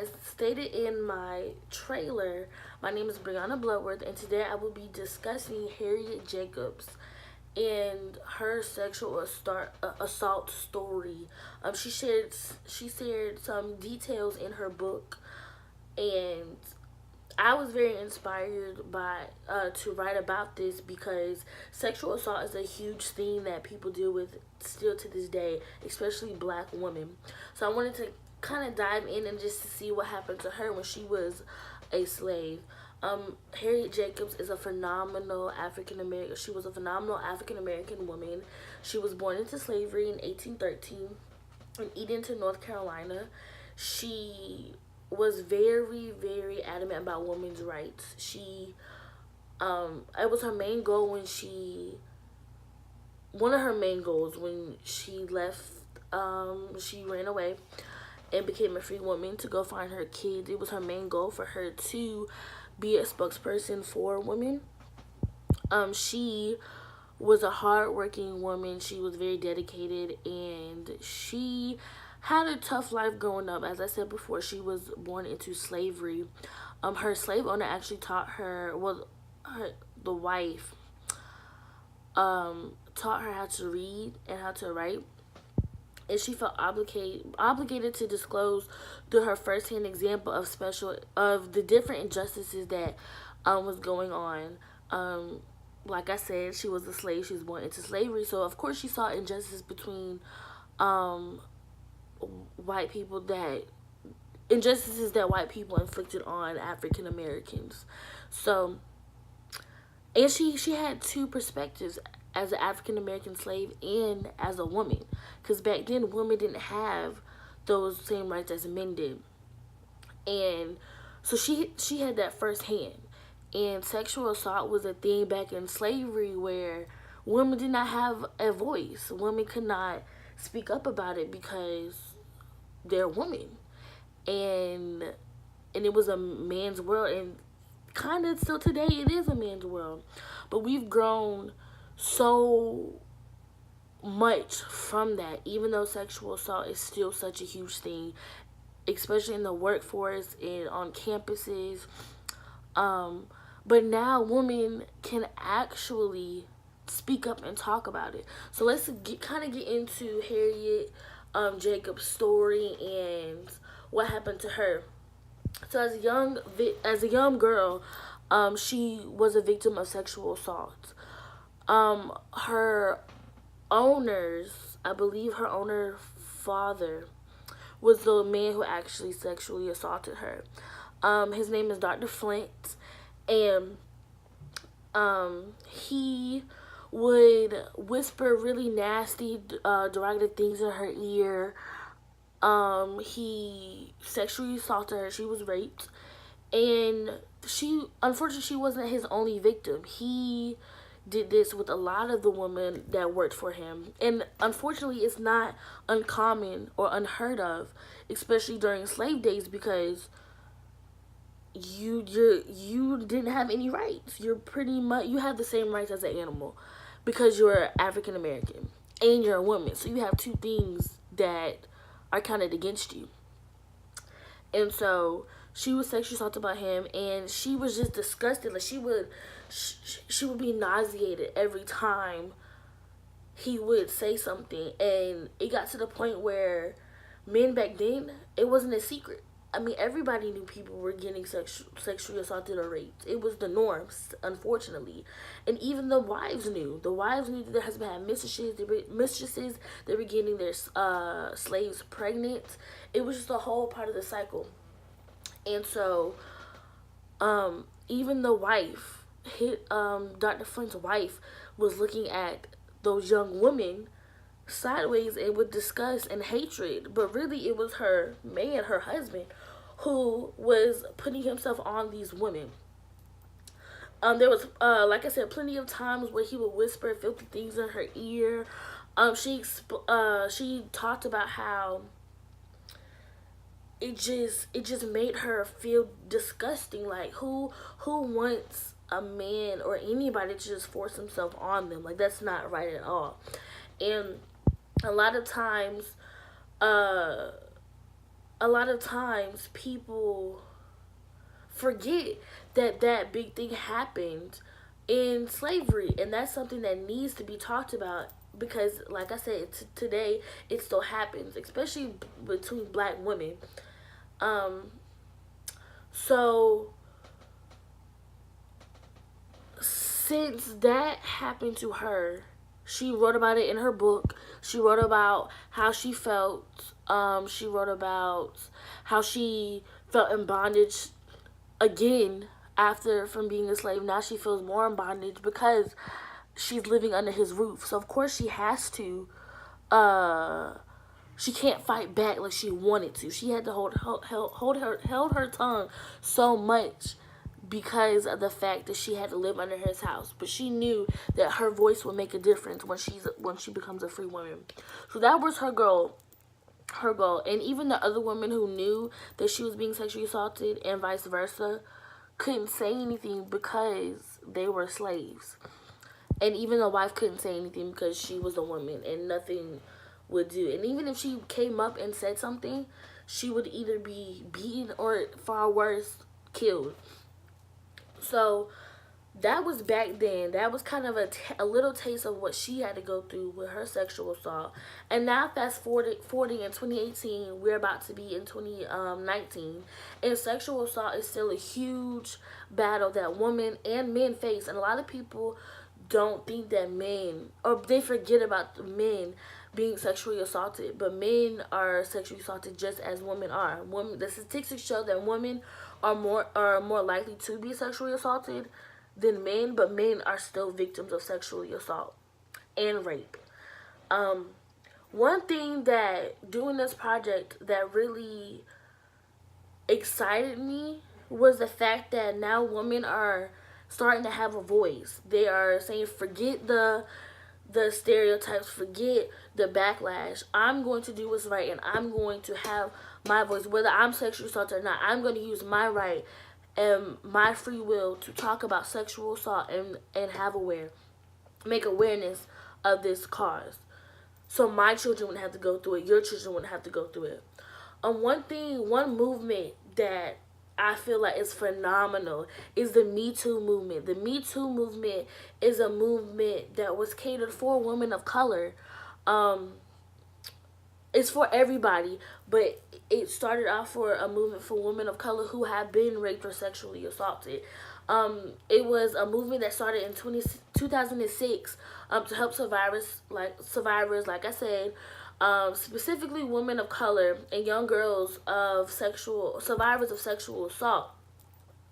as stated in my trailer, my name is Brianna Bloodworth, and today I will be discussing Harriet Jacobs and her sexual assault story. She shared some details in her book, and I was very inspired by to write about this because sexual assault is a huge thing that people deal with still to this day, especially Black women. So I wanted to kind of dive in and just to see what happened to her when she was a slave. Harriet Jacobs is a phenomenal African American. She was a phenomenal African American woman. She was born into slavery in 1813 in Edenton, North Carolina. She was very, very adamant about women's rights. It was her main goal one of her main goals when she left, she ran away and became a free woman to go find her kids. It was her main goal for her to be a spokesperson for women. She was a hardworking woman. She was very dedicated, and she had a tough life growing up. As I said before, she was born into slavery. Her slave owner actually taught her, the wife, taught her how to read and how to write, and she felt obligated to disclose through her firsthand example of the different injustices that was going on. Like I said, she was a slave. She was born into slavery, so of course she saw injustice between white people that injustices that white people inflicted on African Americans. So, and she had two perspectives as an African American slave and as a woman, because back then women didn't have those same rights as men did, and so she had that firsthand. And sexual assault was a thing back in slavery where women did not have a voice. Women could not speak up about it because they're women, and it was a man's world, and kind of still today it is a man's world. But we've grown so much from that, even though sexual assault is still such a huge thing, especially in the workforce and on campuses. But now women can actually speak up and talk about it. So let's kind of get into Harriet Jacobs' story and what happened to her. So as a young girl, she was a victim of sexual assault. Her owners, I believe her owner father, was the man who actually sexually assaulted her. His name is Dr. Flint, and he would whisper really nasty, derogative things in her ear. He sexually assaulted her. She was raped, and unfortunately, she wasn't his only victim. He did this with a lot of the women that worked for him, and unfortunately, it's not uncommon or unheard of, especially during slave days, because you didn't have any rights. You have the same rights as an animal because you're African American and you're a woman. So you have two things that are counted against you. And so she was sexually assaulted by him, and she was just disgusted. Like she would be nauseated every time he would say something, and it got to the point where men back then, it wasn't a secret. I mean, everybody knew people were getting sexually assaulted or raped. It was the norm, unfortunately. And even the wives knew. The wives knew that their husband had mistresses. They were getting their slaves pregnant. It was just a whole part of the cycle. And so, even the wife, Dr. Flint's wife, was looking at those young women sideways and with disgust and hatred, but really it was her husband, who was putting himself on these women. There was, like I said, plenty of times where he would whisper filthy things in her ear. She talked about how it just made her feel disgusting. Like who wants a man or anybody to just force himself on them? Like that's not right at all. And a lot of times, a lot of times people forget that that big thing happened in slavery, and that's something that needs to be talked about because, like I said, today it still happens, especially between black women. Um, so since that happened to her, she wrote about it in her book. She wrote about how she felt. She wrote about how she felt in bondage again after from being a slave. Now she feels more in bondage because she's living under his roof. So of course she has to. She can't fight back like she wanted to. She had to held her tongue so much because of the fact that she had to live under his house. But she knew that her voice would make a difference when she becomes a free woman. So that was her goal. Her goal. And even the other women who knew that she was being sexually assaulted and vice versa couldn't say anything because they were slaves. And even the wife couldn't say anything because she was a woman and nothing would do. And even if she came up and said something, she would either be beaten or, far worse, killed. So that was back then. That was kind of a little taste of what she had to go through with her sexual assault. And now fast forward in 2018, we're about to be in 2019, and sexual assault is still a huge battle that women and men face. And a lot of people don't think that men, or they forget about the men being sexually assaulted, but men are sexually assaulted just as women are. The statistics show that women are more likely to be sexually assaulted than men, but men are still victims of sexually assault and rape. Um, One thing that doing this project that really excited me was the fact that now women are starting to have a voice. They are saying, forget the stereotypes, forget the backlash. I'm going to do what's right, and I'm going to have my voice. Whether I'm sexually assaulted or not, I'm going to use my right and my free will to talk about sexual assault and make awareness of this cause. So my children wouldn't have to go through it. Your children wouldn't have to go through it. One movement that I feel like is phenomenal is the Me Too movement. The Me Too movement is a movement that was catered for women of color. Um, it's for everybody, but it started off for a movement for women of color who have been raped or sexually assaulted. It was a movement that started in 2006 to help survivors, like I said, specifically women of color and young girls of survivors of sexual assault.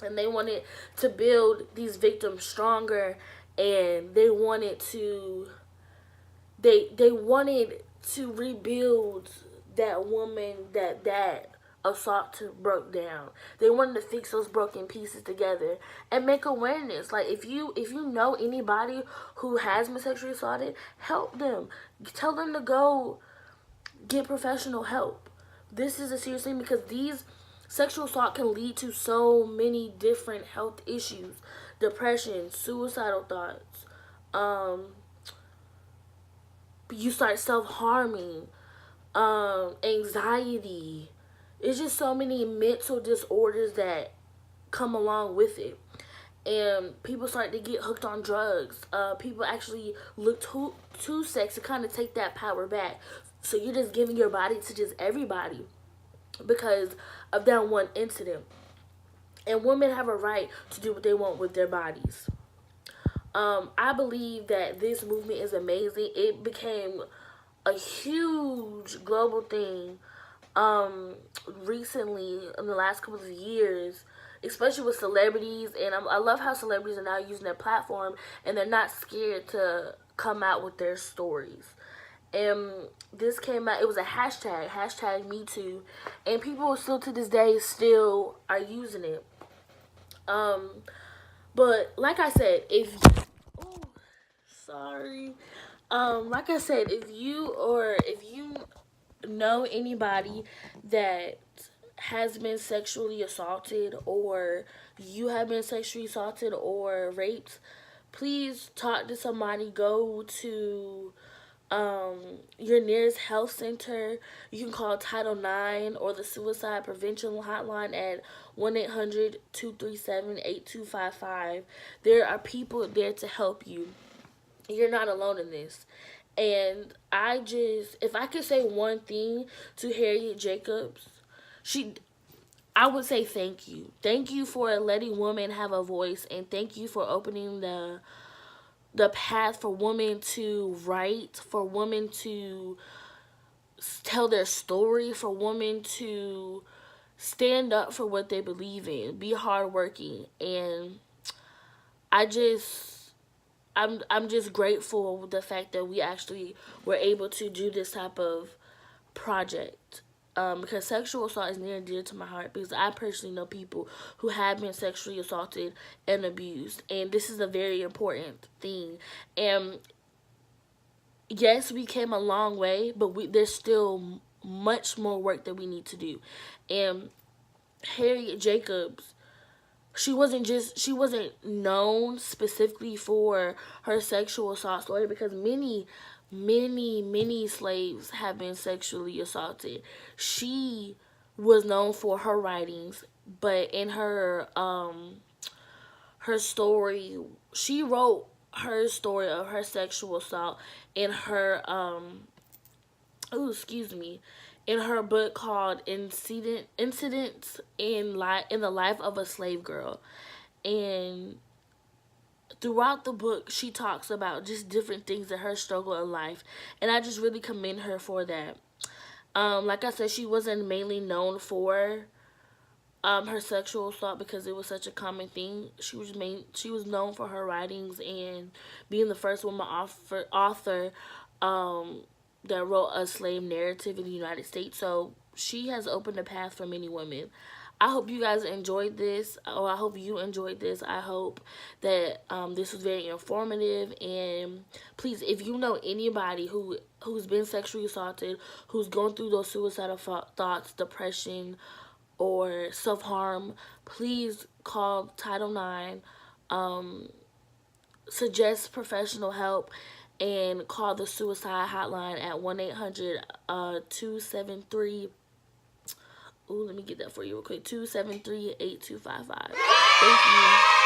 And they wanted to build these victims stronger, and they wanted to rebuild that woman that assault broke down. They wanted to fix those broken pieces together and make awareness. Like if you know anybody who has been sexually assaulted, help them. Tell them to go get professional help. This is a serious thing because these sexual assault can lead to so many different health issues: depression, suicidal thoughts. You start self-harming, anxiety. It's just so many mental disorders that come along with it. And people start to get hooked on drugs. People actually look to sex to kind of take that power back. So you're just giving your body to just everybody because of that one incident. And women have a right to do what they want with their bodies. I believe that this movement is amazing. It became a huge global thing recently in the last couple of years, especially with celebrities. And I love how celebrities are now using their platform and they're not scared to come out with their stories. And this came out, it was a hashtag Me Too, and people still to this day still are using it. But like I said, oh, sorry. Like I said, if you know anybody that has been sexually assaulted, or you have been sexually assaulted or raped, please talk to somebody. Go to your nearest health center. You can call Title 9 or the Suicide Prevention Hotline at 1-800-237-8255. There are people there to help you. You're not alone in this. And if I could say one thing to Harriet Jacobs, she I would say thank you. Thank you for letting women have a voice, and thank you for opening the path for women to write, for women to tell their story, for women to stand up for what they believe in, be hardworking, and I just I'm just grateful with the fact that we actually were able to do this type of project. Because sexual assault is near and dear to my heart, because I personally know people who have been sexually assaulted and abused, and this is a very important thing. And yes, we came a long way, but there's still much more work that we need to do. And Harriet Jacobs, she wasn't known specifically for her sexual assault story, because many slaves have been sexually assaulted. She was known for her writings, but in her story, she wrote her story of her sexual assault in her in her book called Incidents in the Life of a Slave Girl. And throughout the book, she talks about just different things in her struggle in life, and I just really commend her for that. Like I said, she wasn't mainly known for her sexual assault because it was such a common thing. She was known for her writings and being the first woman author that wrote a slave narrative in the United States. So she has opened a path for many women. I hope you guys enjoyed this, or I hope you enjoyed this. I hope that this was very informative. And please, if you know anybody who's been sexually assaulted, who's going through those suicidal thoughts, depression, or self-harm, please call Title 9, suggest professional help, and call the suicide hotline at 1-800-273. Ooh, let me get that for you real quick. 273-8255. Thank you.